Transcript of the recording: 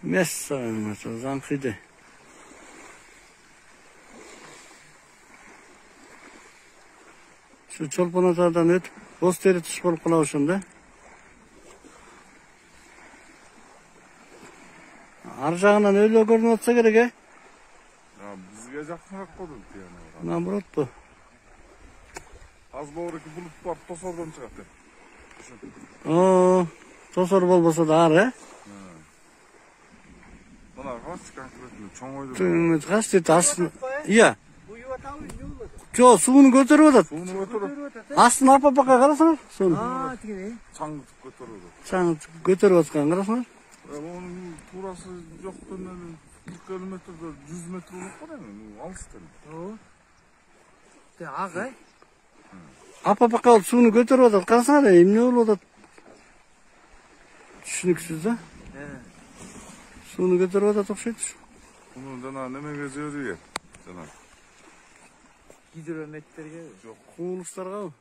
Messan zankıydı. Şu çolpanatardan ötüp boz teri tuş bolup kala ошондо. Ар жагынан өлө көрүнүп атса керек, э? Бизге жакыныраак болду тияна. Наоборот бу. Аз боорки булуп барып тосордон чыгат. Тосор болбосо да ар, э? Мына карачы конкретно чоң ойду. Каш дейт астын. Ия. Жо, сууну көтөрүп атат. Сууну көтөрүп. Астын апа-апака карасаңар, сууну. Тиги. Чаңытып көтөрүп. Чаң көтөрүп аткан карасаңар. Onun turası yoktu ne 40 kilometrede 100 metre olup var ya alıştın. Oo. De ağay. Apa-apaka olup sууну көтөрүп атат. Карасаңар, эмне болуп атат? Түшүнүксүз да. Сууну көтөрүп атат окшойт. Bunu jana немеге жиберген. Жана Гидрометрге. Жок. Куулуштарга.